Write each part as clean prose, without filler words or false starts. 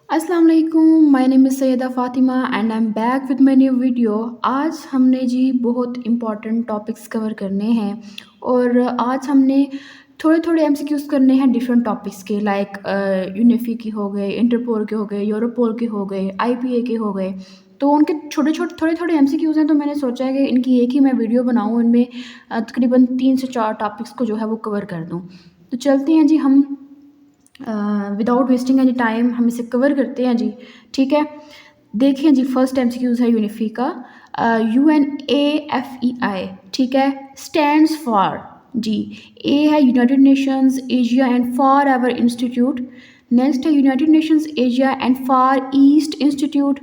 अस्सलाम वालेकुम, my name is Syeda Fatima and I am back with my new video. आज हमने जी बहुत इम्पॉर्टेंट टॉपिक्स कवर करने हैं और आज हमने थोड़े थोड़े एमसीक्यूज़ करने हैं डिफरेंट टॉपिक्स के, लाइक यूनेफी के हो गए, इंटरपोल के हो गए, यूरोपोल के हो गए, आईपीए के हो गए। तो उनके छोटे छोटे थोड़े थोड़े एमसीक्यूज़ हैं, तो मैंने सोचा है कि इनकी एक ही मैं वीडियो बनाऊँ, इनमें तकरीबन 3 से 4 टॉपिक्स को जो है वो कवर कर दूँ। तो चलते हैं जी, हम विदाउट वेस्टिंग एनी टाइम हम इसे कवर करते हैं जी। ठीक है, देखिए जी, फर्स्ट एमसीक्यूज़ है यूनिफी का। UNAFEI, ठीक है, स्टैंड्स फॉर जी। ए है United Nations Asia and far ever institute. Next है United Nations Asia and far east institute,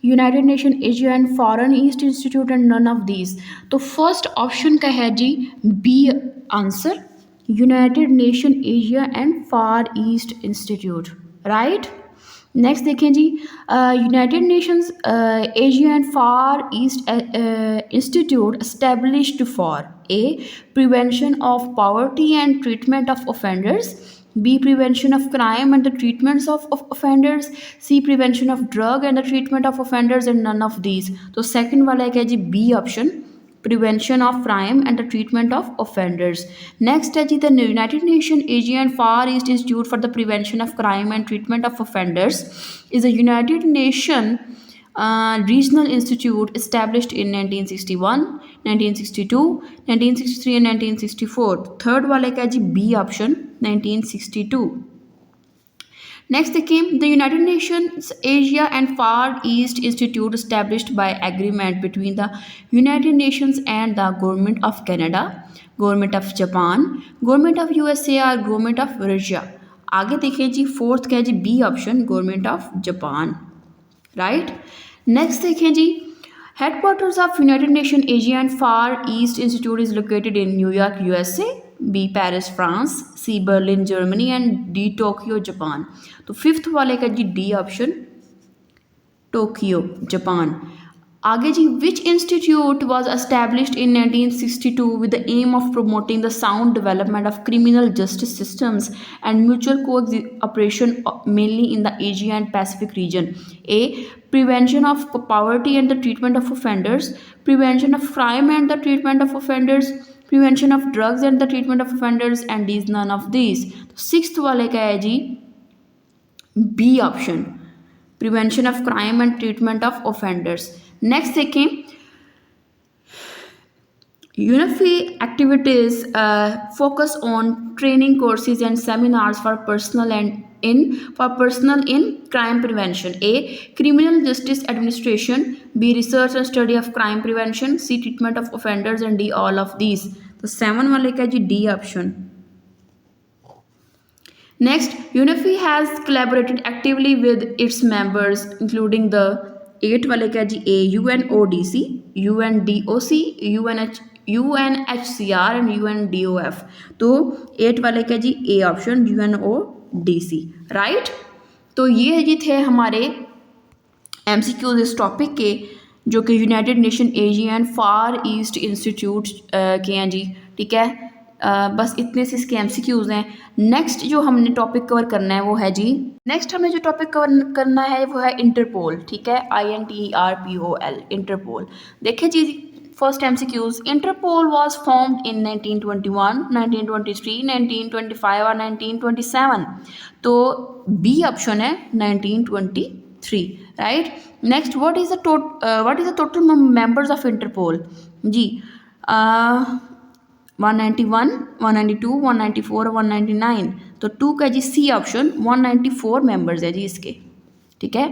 United Nation Asia and foreign east institute and none of these. तो first option का है जी B answer, United Nation Asia and far east institute, right. Next देखें जी, United Nations Asia and far east institute established for a prevention of poverty and treatment of offenders, B. Prevention of crime and the treatments of offenders. C. Prevention of drug and the treatment of offenders and none of these. तो second वाला है क्या जी, B option, prevention of crime and the treatment of offenders. Next है जी, the United Nations Asia and Far East Institute for the Prevention of Crime and Treatment of Offenders is a United Nations regional institute established in 1961, 1962, 1963 and 1964. Third वाले का जी B option, 1962. Next came the United Nations Asia and Far East Institute established by agreement between the United Nations and the Government of Canada, Government of Japan, Government of USA और Government of Russia. आगे देखिए जी, fourth क्या है जी, B option, government of Japan, right. Next देखें जी, headquarters of United Nation Asia and far east institute is located in New York USA, B Paris France, C Berlin Germany and D Tokyo Japan. तो fifth वाले का जी D option, Tokyo Japan. आगे जी, which institute was established in 1962 with the aim of promoting the sound development of criminal justice systems and mutual cooperation mainly in the Asia and Pacific region. A prevention of poverty and the treatment of offenders, prevention of crime and the treatment of offenders, prevention of drugs and the treatment of offenders and these none of these. तो sixth वाले का है जी B option, prevention of crime and treatment of offenders. Next देखें, UNAFEI activities focus on training courses and seminars for personnel in crime prevention. A. Criminal Justice Administration. B. Research and study of crime prevention. C. Treatment of offenders and D. All of these. तो 7 वाले का जी D option. Next, UNAFEI has collaborated actively with its members, including the 8 वाले का जी A. UNODC, UNDOC, UNHCR and UNDOF. तो 8 वाले का जी A option, UNODC, right. तो ये जी थे हमारे MCQs इस टॉपिक के, जो कि United Nation Asia and far east institute के हैं जी। ठीक है, बस इतने से इसके MCQs हैं। नेक्स्ट जो हमने टॉपिक कवर करना है वो है जी, नेक्स्ट हमें जो टॉपिक कवर करना है वो है इंटरपोल। ठीक है, INTERPOL, इंटरपोल। देखिए जी, first MCQs, Interpol was formed in 1921, 1923, 1925 और 1927। तो बी ऑप्शन है 1923, right. Next, what is the total members of Interpol जी, 191, 192, 194 और 199। तो 2 का जी सी ऑप्शन, 194 मेंबर्स है जी इसके। ठीक है,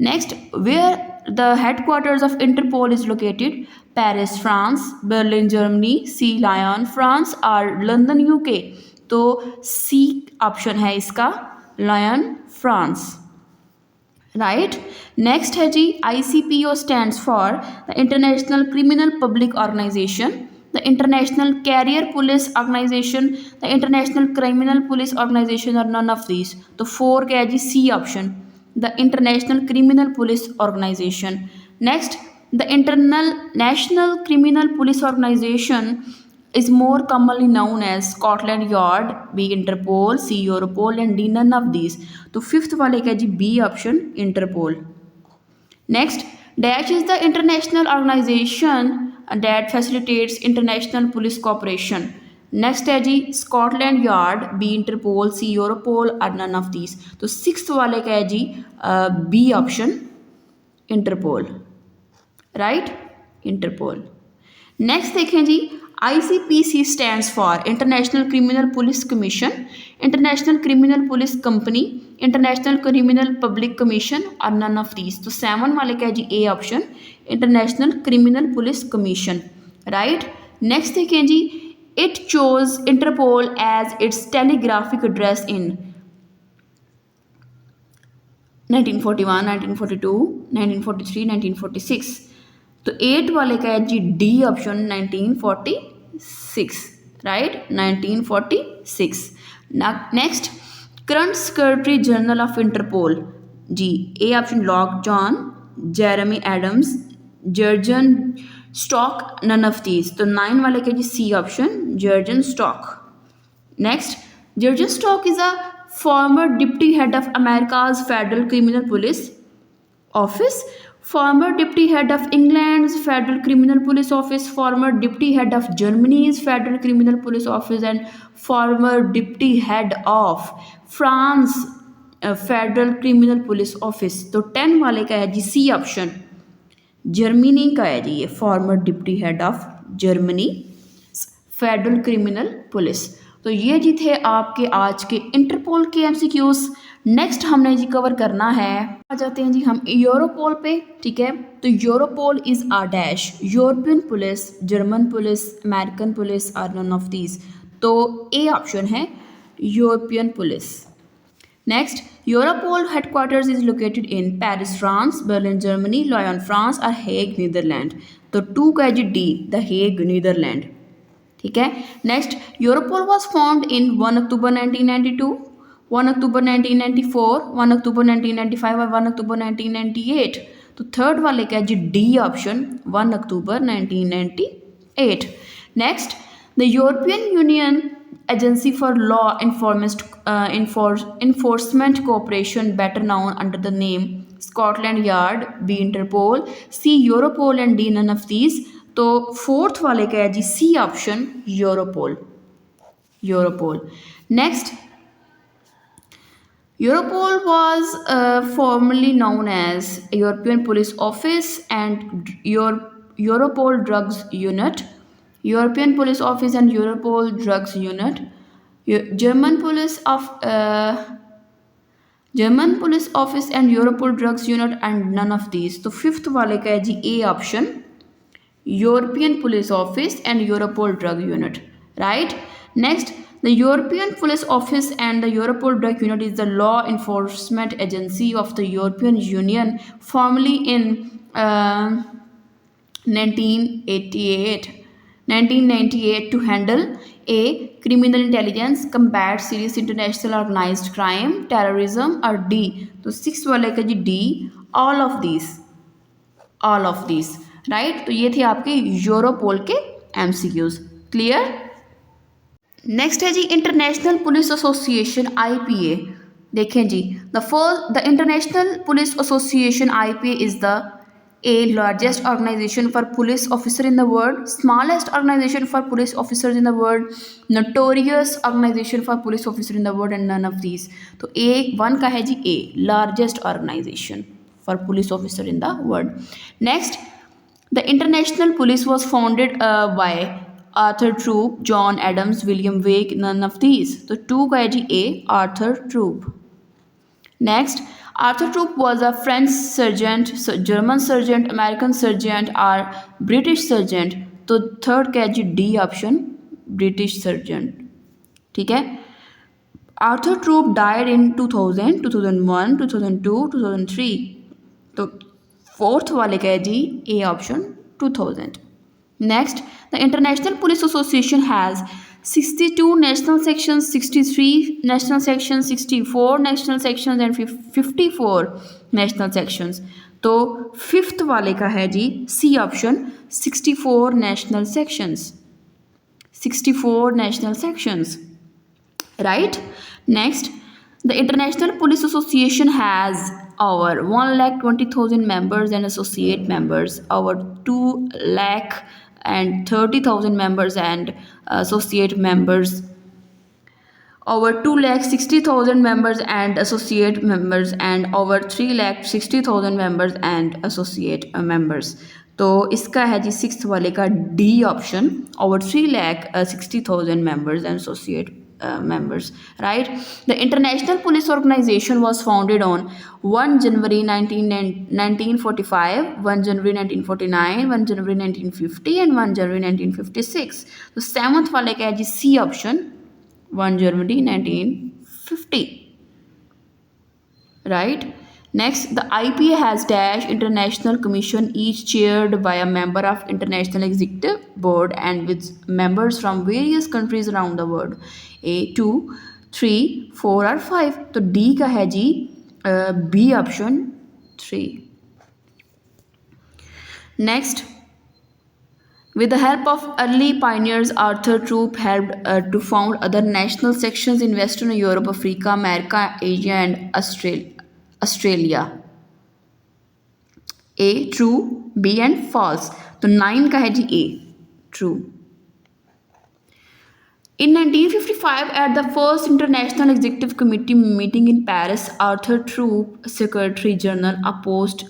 next, where the headquarters of Interpol is located, Paris France, Berlin Germany, C Lyon France और लंदन यूके। तो सी ऑप्शन है इसका, लायन फ्रांस, राइट। नेक्स्ट है जी, ICPO stands for the international criminal public organization, the international carrier police organization, the international criminal police organization और none of this. तो 4 क्या है जी C option, the international criminal police organization. Next, the internal national criminal police organization is more commonly known as Scotland Yard, B Interpol, C Europol and D none of these. तो fifth वाले का जी B option Interpol. Next, Dash is the international organization that facilitates international police cooperation. Next है जी Scotland Yard, B Interpol, C Europol और none of these. तो six वाले का है जी B option Interpol. Right, Interpol. Next देखें जी ICPC stands for international criminal police commission, international criminal police company, international criminal public commission और none of these. तो सेवन वाले का है जी A option international criminal police commission. Right. Next देखें जी it chose Interpol as its telegraphic address in 1941, 1942, 1943, 1946. तो eight वाले का है जी D option 1946. Right, 1946. Next current secretary general of Interpol, जी A option Lock John, Jeremy Adams, Jurgen Stock, none of these. तो nine वाले का जी C option Jurgen Stock. Next, Jurgen Stock is a former deputy head of America's Federal Criminal Police Office, former deputy head of England's Federal Criminal Police Office, former deputy head of Germany's Federal Criminal Police Office and former deputy head of France Federal Criminal Police Office. तो 10 वाले का है जी C option Germany का है जी, ये farmer deputy head of Germany federal criminal police. तो ये जी थे आपके आज के इंटरपोल के एमसीक्यूज. नेक्स्ट हमने जी कवर करना है, आ जाते हैं जी हम यूरोपोल पे. ठीक है, तो Europol is a dash European police, German police, American police और नन ऑफ दीज. तो ए ऑप्शन है European police. Next, Europol headquarters is located in Paris France, Berlin Germany, Lyon France और हेग नीदरलैंड. तो two का है जी D the Hague Netherland. ठीक है. Next, Europol was formed in 1 October 1992, 1 October 1994, 1 October 1995 और 1 October 1998. तो थर्ड वाले का जी D option 1 October 1998. Next, the European union agency for law enforcement cooperation, better known under the name Scotland Yard, B Interpol, C Europol and D none of these. तो fourth वाले का है जी C option Europol. Europol. Next, Europol was formerly known as European police office and Europol drugs unit, European police office and Europol drugs unit, German police office and Europol drugs unit and none of these. तो fifth वाले का है जी A option European Police Office and Europol Drug Unit. Right. Next, the European Police Office and the Europol Drug Unit is the law enforcement agency of the European Union, formerly in 1998 to handle a criminal intelligence, combat serious international organized crime, terrorism or D. तो six वाले का जी D all of these. Right. तो ये थे आपके Europol के MCQs. Clear. Next है जी इंटरनेशनल पुलिस एसोसिएशन IPA. देखें जी the international police association IPA is the A largest organization for police officer in the world, smallest organization for police officers in the world, notorious organization for police officer in the world and none of these. तो A1 का है जी A largest organization for police officer in the world. Next, the international police was founded by Arthur Troop, John Adams, William Wake, none of these. तो 2 का है जी A Arthur Troop. Next, Arthur Troop was a French sergeant, German sergeant, American sergeant or British sergeant. तो third का है जी D option British sergeant. ठीक है. Arthur Troop died in 2000, 2001, 2002, 2003. तो fourth वाले का है जी A option 2000. Next, the international police association has 62 national sections, 63 national sections, 64 national sections and 54 national sections. तो फिफ्थ वाले का है जी C option 64 national sections. 64 national sections, right? Next, the International Police Association has over 1,20,000 members and associate members, over 2,30,000 members and associate members, over 2,60,000 members and associate members, and over 3,60,000 members and associate members. तो इसका है जी six वाले का D option, over 3,60,000 members and associate members, right? The International Police Organization was founded on 1 January 1945, 1 January 1949, 1 January 1950 and 1 January 1956. तो seventh वाले का है जी C option, 1 January 1950, right? Next, the IPA has dash international commission, each chaired by a member of international executive board and with members from various countries around the world. A 2, 3, 4 और 5. तो D का है जी B option 3. Next, with the help of early pioneers, Arthur Troop helped to found other national sections in Western Europe, Africa, America, Asia and Australia. A true, B and false. तो 9 का है जी A, true. In 1955, at the first International Executive Committee meeting in Paris, Arthur Troop, Secretary General, a post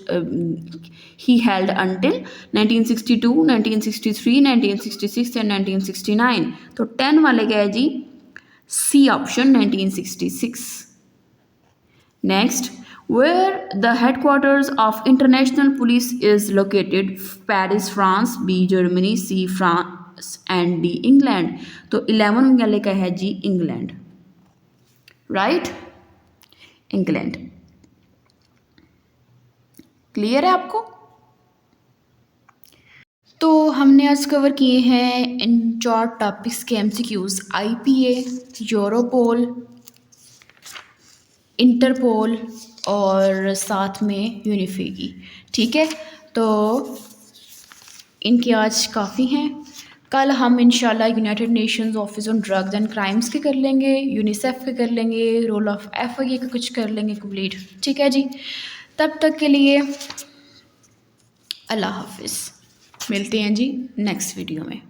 he held until 1962, 1963, 1966 and 1969. तो 10 वाले का है जी C option, 1966. Next, where the headquarters of International Police is located? Paris, France, B Germany, C France and D England. तो 11 वाले का है जी England, right? England. Clear है आपको? तो हमने आज कवर किए हैं इन 4 टॉपिक्स के MCQs, IPA, यूरोपोल, इंटरपोल और साथ में यूनिफे की, ठीक है? तो इनके आज काफ़ी हैं। कल हम इंशाल्लाह United Nations office on drugs and crimes के कर लेंगे, यूनिसेफ के कर लेंगे, रोल ऑफ FIA का कुछ कर लेंगे कंप्लीट, ठीक है जी? तब तक के लिए अल्लाह हाफिज़, मिलते हैं जी नेक्स्ट वीडियो में।